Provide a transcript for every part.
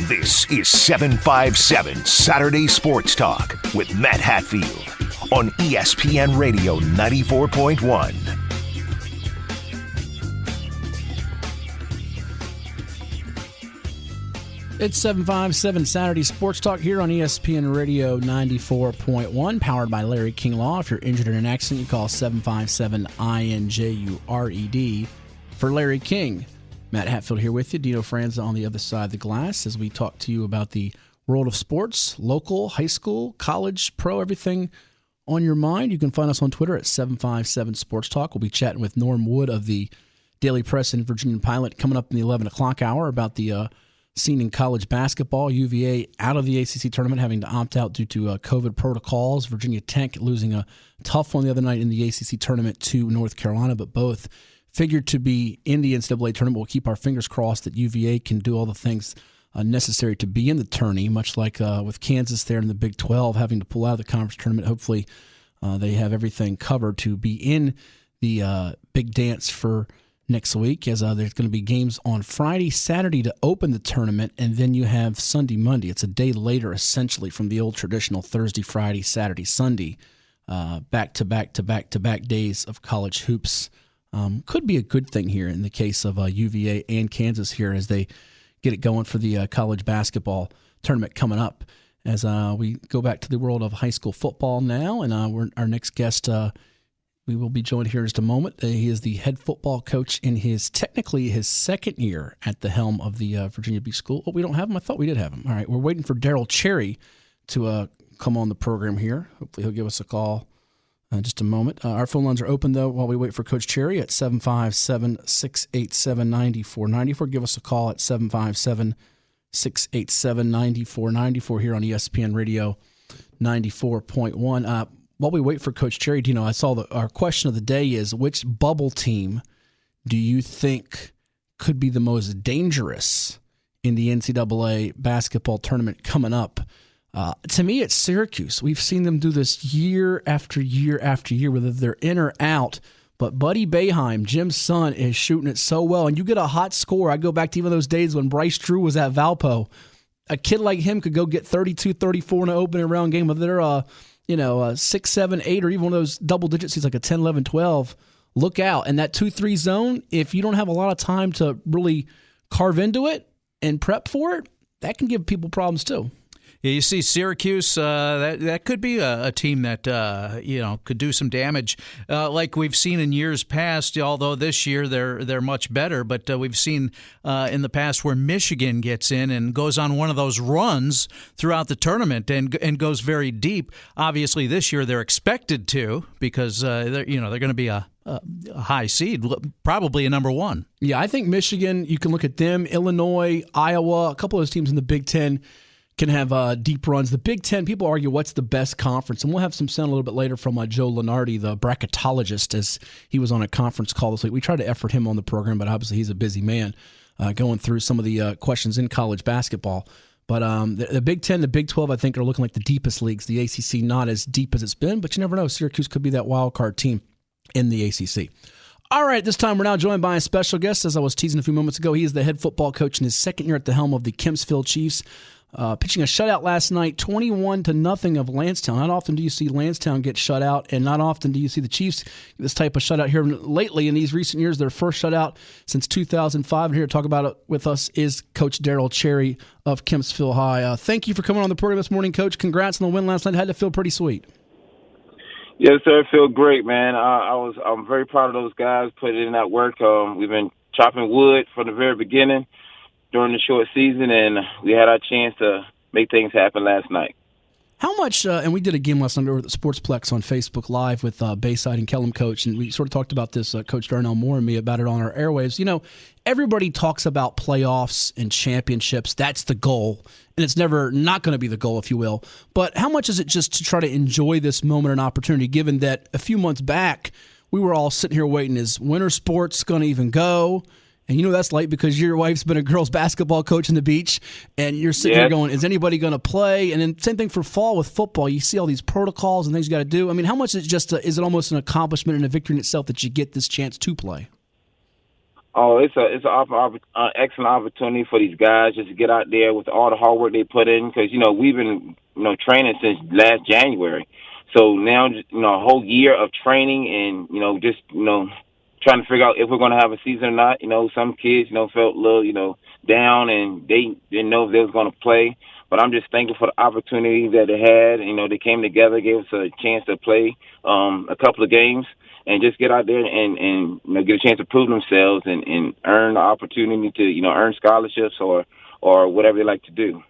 This is 757 Saturday Sports Talk with Matt Hatfield on ESPN Radio 94.1. It's 757 Saturday Sports Talk here on ESPN Radio 94.1, powered by Larry King Law. If you're injured in an accident, you call 757-INJURED for Larry King. Matt Hatfield here with you. Dino Franza on the other side of the glass as we talk to you about the world of sports, local, high school, college, pro, everything on your mind. You can find us on Twitter at 757 Sports Talk. We'll be chatting with Norm Wood of the Daily Press and Virginia Pilot coming up in the 11 o'clock hour about the scene in college basketball. UVA out of the ACC tournament, having to opt out due to COVID protocols. Virginia Tech losing a tough one the other night in the ACC tournament to North Carolina, but both figured to be in the NCAA tournament. We'll keep our fingers crossed that UVA can do all the things necessary to be in the tourney, much like with Kansas there in the Big 12 having to pull out of the conference tournament. Hopefully they have everything covered to be in the big dance for next week, as there's going to be games on Friday, Saturday to open the tournament, and then you have Sunday, Monday. It's a day later, essentially, from the old traditional Thursday, Friday, Saturday, Sunday, back-to-back days of college hoops. Could be a good thing here in the case of UVA and Kansas here as they get it going for the college basketball tournament coming up. As we go back to the world of high school football now, and our next guest, we will be joined here in just a moment. He is the head football coach in technically his second year at the helm of the Virginia Beach School. Oh, we don't have him? I thought we did have him. All right, we're waiting for Daryl Cherry to come on the program here. Hopefully he'll give us a call in just a moment. Our phone lines are open, though, while we wait for Coach Cherry at 757-687-9494. Give us a call at 757-687-9494 here on ESPN Radio 94.1. While we wait for Coach Cherry, I saw our question of the day is, which bubble team do you think could be the most dangerous in the NCAA basketball tournament coming up? To me, it's Syracuse. We've seen them do this year after year after year, whether they're in or out. But Buddy Boeheim, Jim's son, is shooting it so well. And you get a hot score. I go back to even those days when Bryce Drew was at Valpo. A kid like him could go get 32, 34 in an opening round game. Whether they're 6, 7, 8, or even one of those double digit seeds like a 10, 11, 12, look out. And that 2-3 zone, if you don't have a lot of time to really carve into it and prep for it, that can give people problems too. Yeah, you see Syracuse, that could be a team that, could do some damage like we've seen in years past, although this year they're much better. But we've seen in the past where Michigan gets in and goes on one of those runs throughout the tournament and goes very deep. Obviously, this year they're expected to because, they're going to be a high seed, probably a number one. Yeah, I think Michigan, you can look at them, Illinois, Iowa, a couple of those teams in the Big Ten can have deep runs. The Big Ten, people argue what's the best conference, and we'll have some sound a little bit later from Joe Lunardi, the bracketologist, as he was on a conference call this week. We tried to effort him on the program, but obviously he's a busy man going through some of the questions in college basketball. But the Big Ten, the Big 12, I think, are looking like the deepest leagues. The ACC not as deep as it's been, but you never know. Syracuse could be that wild card team in the ACC. All right, this time we're now joined by a special guest. As I was teasing a few moments ago, he is the head football coach in his second year at the helm of the Kempsville Chiefs. Pitching a shutout last night, 21-0 of Landstown. Not often do you see Landstown get shut out, and not often do you see the Chiefs get this type of shutout here lately in these recent years. Their first shutout since 2005. And here to talk about it with us is Coach Daryl Cherry of Kempsville High. Thank you for coming on the program this morning, Coach. Congrats on the win last night. Had to feel pretty sweet. Yes, sir. I feel great, man. I'm very proud of those guys putting in that work. We've been chopping wood from the very beginning during the short season, and we had our chance to make things happen last night. How much, and we did a game last night over at the Sportsplex on Facebook Live with Bayside and Kellum Coach, and we sort of talked about this, Coach Darnell Moore and me, about it on our airwaves. Everybody talks about playoffs and championships. That's the goal, and it's never not going to be the goal, if you will. But how much is it just to try to enjoy this moment and opportunity, given that a few months back we were all sitting here waiting, is winter sports going to even go? And that's late because your wife's been a girls basketball coach in the beach, and you're sitting here going, is anybody going to play? And then same thing for fall with football. You see all these protocols and things you got to do. I mean, how much is it almost an accomplishment and a victory in itself that you get this chance to play? Oh, it's an excellent opportunity for these guys just to get out there with all the hard work they put in. Because we've been training since last January, so now a whole year of training and just trying to figure out if we're going to have a season or not. Some kids felt a little down and they didn't know if they was going to play. But I'm just thankful for the opportunity that they had. They came together, gave us a chance to play a couple of games. And just get out there and get a chance to prove themselves and earn the opportunity to earn scholarships or whatever they like to do.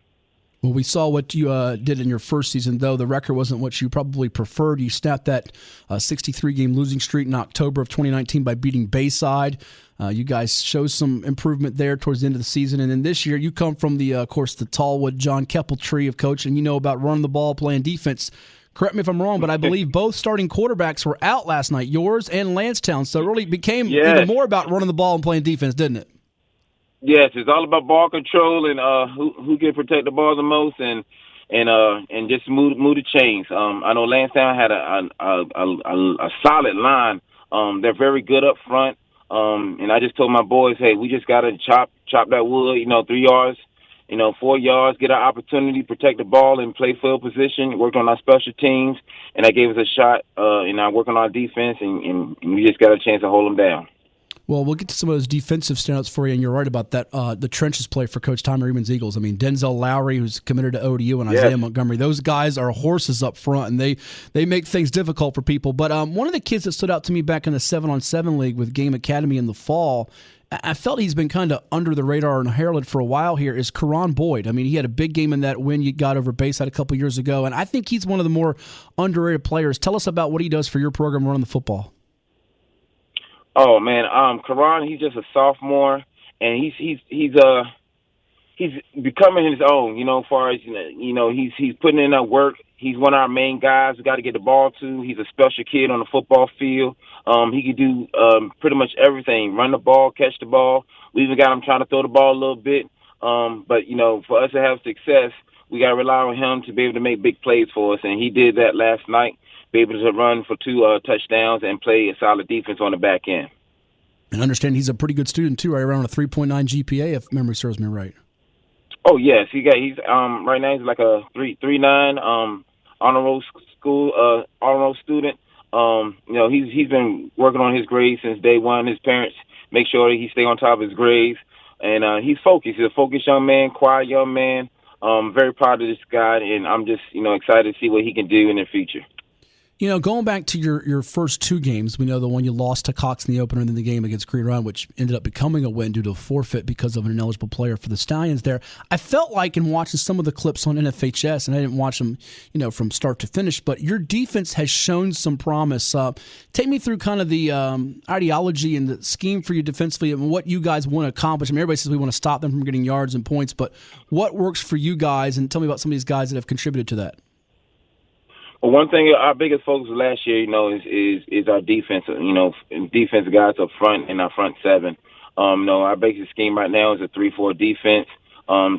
Well, we saw what you did in your first season, though. The record wasn't what you probably preferred. You snapped that 63-game losing streak in October of 2019 by beating Bayside. You guys showed some improvement there towards the end of the season. And then this year, you come from the Tallwood, John Keppel tree of coaching. You know about running the ball, playing defense. Correct me if I'm wrong, but I believe both starting quarterbacks were out last night, yours and Landstown. So it really became even more about running the ball and playing defense, didn't it? Yes, it's all about ball control and who can protect the ball the most and just move the chains. I know Landstown had a solid line. They're very good up front. And I just told my boys, hey, we just got to chop that wood, 3 yards. 4 yards, get our opportunity, protect the ball, and play field position, work on our special teams, and that gave us a shot in our work on our defense, and we just got a chance to hold them down. Well, we'll get to some of those defensive standouts for you, and you're right about that. The trenches play for Coach Tom Reedman's Eagles. I mean, Denzel Lowry, who's committed to ODU, and Isaiah Montgomery. Those guys are horses up front, and they make things difficult for people. But one of the kids that stood out to me back in the 7-on-7 league with Game Academy in the fall, I felt he's been kind of under the radar and heralded for a while here, is Karan Boyd. I mean, he had a big game in that win you got over Bayside a couple years ago, and I think he's one of the more underrated players. Tell us about what he does for your program running the football. Oh man, Karan, he's just a sophomore, and he's becoming his own. As far as he's putting in that work. He's one of our main guys we got to get the ball to. He's a special kid on the football field. He can do pretty much everything: run the ball, catch the ball. We even got him trying to throw the ball a little bit. But for us to have success, we got to rely on him to be able to make big plays for us, and he did that last night. Be able to run for 2 touchdowns and play a solid defense on the back end. And I understand he's a pretty good student too, right around a 3.9 GPA, if memory serves me right. Oh yes, he's right now he's like a 3.9 honor roll student. He's been working on his grades since day one. His parents make sure that he stay on top of his grades, and he's focused. He's a focused young man, quiet young man. Very proud of this guy, and I'm just excited to see what he can do in the future. Going back to your first 2 games, we know the one you lost to Cox in the opener and then the game against Green Run, which ended up becoming a win due to a forfeit because of an ineligible player for the Stallions there. I felt like in watching some of the clips on NFHS, and I didn't watch them, from start to finish, but your defense has shown some promise. Take me through kind of the ideology and the scheme for you defensively and what you guys want to accomplish. I mean, everybody says we want to stop them from getting yards and points, but what works for you guys? And tell me about some of these guys that have contributed to that. Well, one thing, our biggest focus last year, is our defense. Defense guys up front and our front 7. Our basic scheme right now is a 3-4 defense.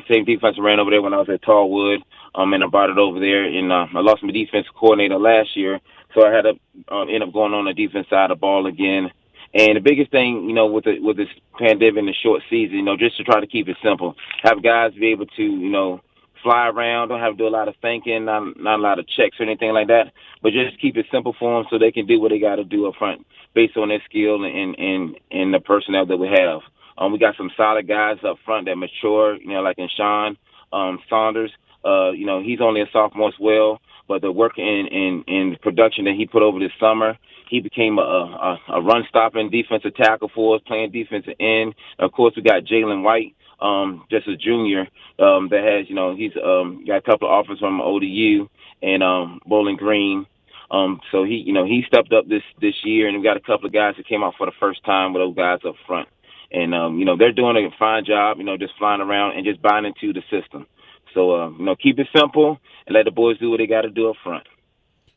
Same defense I ran over there when I was at Tallwood, and I brought it over there. And I lost my defense coordinator last year, so I had to end up going on the defense side of the ball again. And the biggest thing, with this pandemic and the short season, just to try to keep it simple, have guys be able to, fly around, don't have to do a lot of thinking, not a lot of checks or anything like that, but just keep it simple for them so they can do what they got to do up front based on their skill and the personnel that we have. We got some solid guys up front that mature, like in Sean Saunders. He's only a sophomore as well, but the work in production that he put over this summer, he became a run-stopping defensive tackle for us, playing defensive end. Of course, we got Jalen White, just a junior, that has, he's got a couple of offers from ODU and Bowling Green. So he stepped up this year, and we got a couple of guys that came out for the first time with those guys up front. And, they're doing a fine job, just flying around and just buying into the system. So, keep it simple and let the boys do what they got to do up front.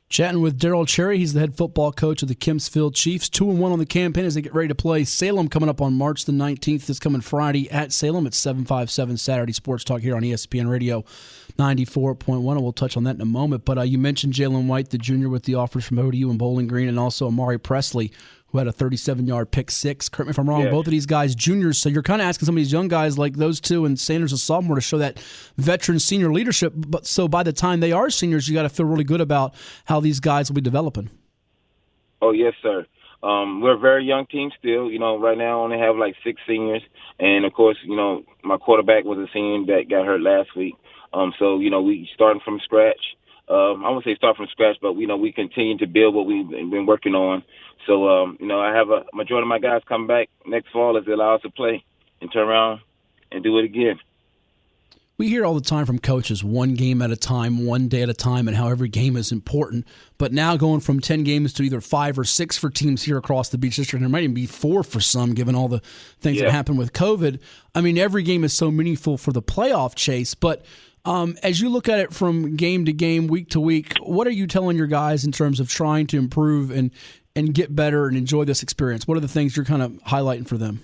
Chatting with Daryl Cherry. He's the head football coach of the Kempsville Chiefs. 2-1 on the campaign as they get ready to play Salem coming up on March the 19th. This coming Friday at Salem. It's 757 Saturday Sports Talk here on ESPN Radio. 94.1, and we'll touch on that in a moment. But you mentioned Jalen White, the junior with the offers from ODU and Bowling Green, and also Amari Presley, who had a 37-yard pick six. Correct me if I'm wrong, both of these guys juniors, so you're kind of asking some of these young guys like those two and Sanders a sophomore to show that veteran senior leadership. But so by the time they are seniors, you got to feel really good about how these guys will be developing. Oh, yes, sir. We're a very young team still. Right now I only have like 6 seniors. And, of course, my quarterback was a senior that got hurt last week. So, we starting from scratch. I won't say start from scratch, but, we continue to build what we've been working on. So, I have a majority of my guys come back next fall as they allow us to play and turn around and do it again. We hear all the time from coaches, one game at a time, one day at a time, and how every game is important. But now going from 10 games to either 5 or 6 for teams here across the Beach District, and there might even be 4 for some, given all the things that happened with COVID. I mean, every game is so meaningful for the playoff chase. But as you look at it from game to game, week to week, what are you telling your guys in terms of trying to improve and get better and enjoy this experience? What are the things you're kind of highlighting for them?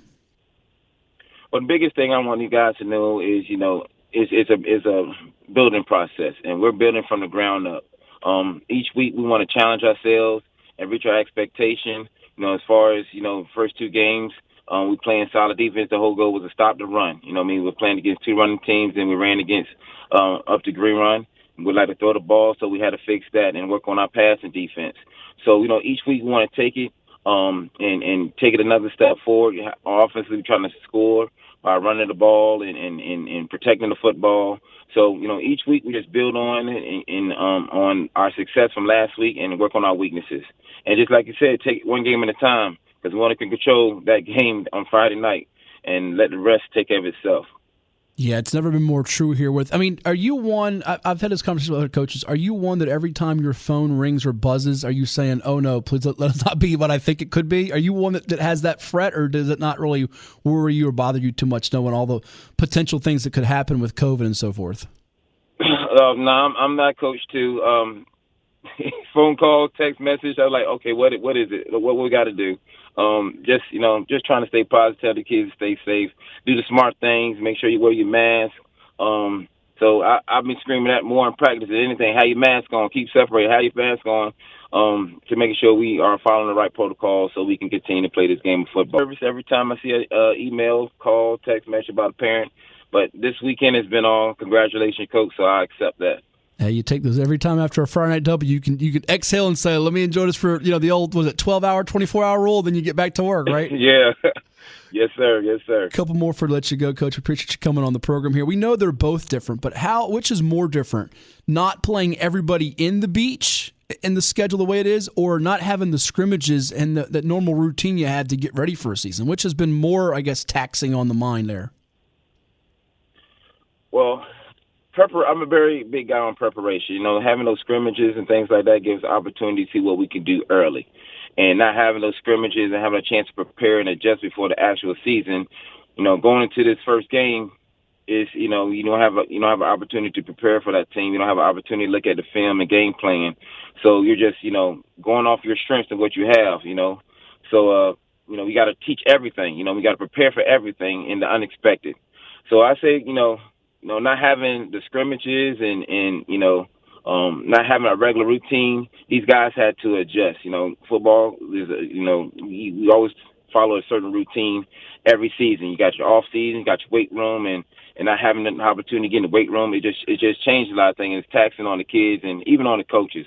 Well, the biggest thing I want you guys to know is, it's a building process, and we're building from the ground up. Each week we want to challenge ourselves and reach our expectation. As far as, first 2 games, we playing solid defense. The whole goal was to stop the run. We're playing against 2 running teams, and we ran against up the green run. We'd like to throw the ball, so we had to fix that and work on our passing defense. So, each week we want to take it and take it another step forward. Offensively, we're trying to score by running the ball and protecting the football. So, each week we just build on on our success from last week and work on our weaknesses. And just like you said, take it one game at a time, because we want to control that game on Friday night and let the rest take care of itself. Yeah, it's never been more true here. Are you one, I've had this conversation with other coaches, are you one that every time your phone rings or buzzes, are you saying, oh no, please let us not be what I think it could be? Are you one that has that fret, or does it not really worry you or bother you too much knowing all the potential things that could happen with COVID and so forth? No, I'm not coach too. Phone call, text message, I was like, okay, what is it? What we got to do? Just trying to stay positive, tell the kids to stay safe, do the smart things, make sure you wear your mask. So I've been screaming that more in practice than anything. Have your mask on, keep separated, have your mask on, to making sure we are following the right protocol so we can continue to play this game of football. Every time I see an email, call, text message about a parent, but this weekend has been all congratulations, coach, so I accept that. Hey, you take those every time after a Friday night W. You can exhale and say, "Let me enjoy this for the old 12-hour, 24-hour rule." Then you get back to work, right? Yeah, yes, sir. A couple more for let you go, Coach. Appreciate you coming on the program here. We know they're both different, but which is more different? Not playing everybody in the beach in the schedule the way it is, or not having the scrimmages and that normal routine you had to get ready for a season? Which has been more, I guess, taxing on the mind there? Well, I'm a very big guy on preparation. Having those scrimmages and things like that gives opportunity to see what we can do early. And not having those scrimmages and having a chance to prepare and adjust before the actual season, going into this first game is, you don't have an opportunity to prepare for that team. You don't have an opportunity to look at the film and game plan. So you're just, going off your strengths and what you have, So, we got to teach everything. We got to prepare for everything in the unexpected. So I say, not having the scrimmages and not having a regular routine, these guys had to adjust. Football is, we always follow a certain routine every season. You got your off season, you got your weight room, and not having an opportunity to get in the weight room, it just changed a lot of things. It's taxing on the kids and even on the coaches.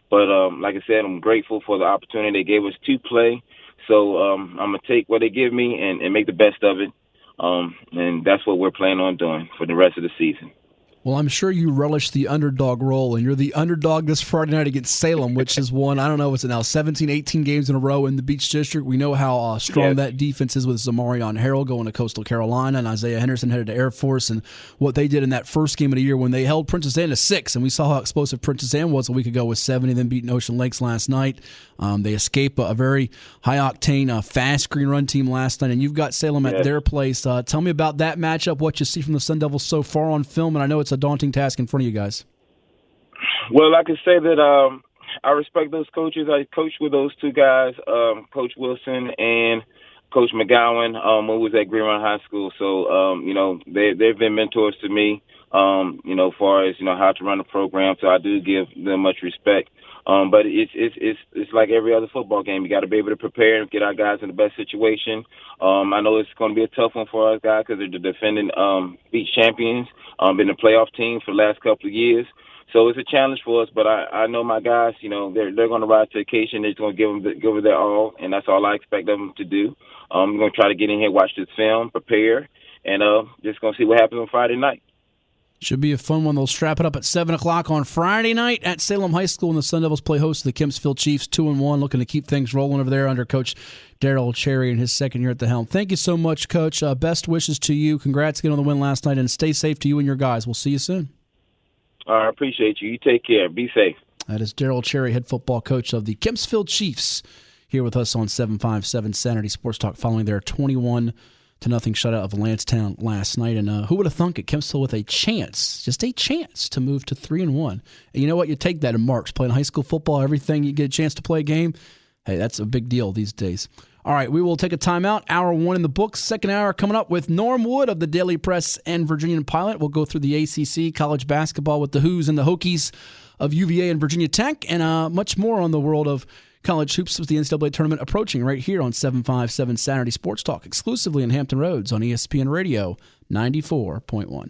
But like I said, I'm grateful for the opportunity they gave us to play. So I'm gonna take what they give me and make the best of it. And that's what we're planning on doing for the rest of the season. Well, I'm sure you relish the underdog role, and you're the underdog this Friday night against Salem, which has won, I don't know, what's it now, 17, 18 games in a row in the Beach District. We know how strong that defense is with Zamarion Harrell going to Coastal Carolina and Isaiah Henderson headed to Air Force, and what they did in that first game of the year when they held Princess Anne to 6, and we saw how explosive Princess Anne was a week ago with 70, then beating Ocean Lakes last night. They escape a very high-octane, fast screen run team last night, and you've got Salem at their place. Tell me about that matchup, what you see from the Sun Devils so far on film, and I know it's a daunting task in front of you guys. Well, I can say that I respect those coaches. I coached with those two guys, Coach Wilson and Coach McGowan when we was at Green Run High School. So, they've been mentors to me, as far as, how to run a program. So I do give them much respect. But it's like every other football game. You got to be able to prepare and get our guys in the best situation. I know it's going to be a tough one for us guys because they're the defending beach champions, been the playoff team for the last couple of years. So it's a challenge for us, but I know my guys, they're going to rise to the occasion. They're going to give it their all, and that's all I expect them to do. I'm going to try to get in here, watch this film, prepare, and just going to see what happens on Friday night. Should be a fun one. They'll strap it up at 7 o'clock on Friday night at Salem High School, and the Sun Devils play host to the Kempsville Chiefs, 2-1, looking to keep things rolling over there under Coach Daryl Cherry in his second year at the helm. Thank you so much, Coach. Best wishes to you. Congrats again on the win last night, and stay safe to you and your guys. We'll see you soon. I appreciate you. You take care. Be safe. That is Daryl Cherry, head football coach of the Kempsville Chiefs, here with us on 757 Saturday Sports Talk following their 21-0 shutout of Landstown last night. And who would have thunk it? Kempsville with a chance, just a chance to move to 3-1. And you know what? You take that in March, playing high school football, everything, you get a chance to play a game. Hey, that's a big deal these days. All right, we will take a timeout. Hour 1 in the books. Second hour coming up with Norm Wood of the Daily Press and Virginian Pilot. We'll go through the ACC, college basketball with the Who's and the Hokies of UVA and Virginia Tech, and much more on the world of college hoops with the NCAA tournament approaching right here on 757 Saturday Sports Talk, exclusively in Hampton Roads on ESPN Radio 94.1.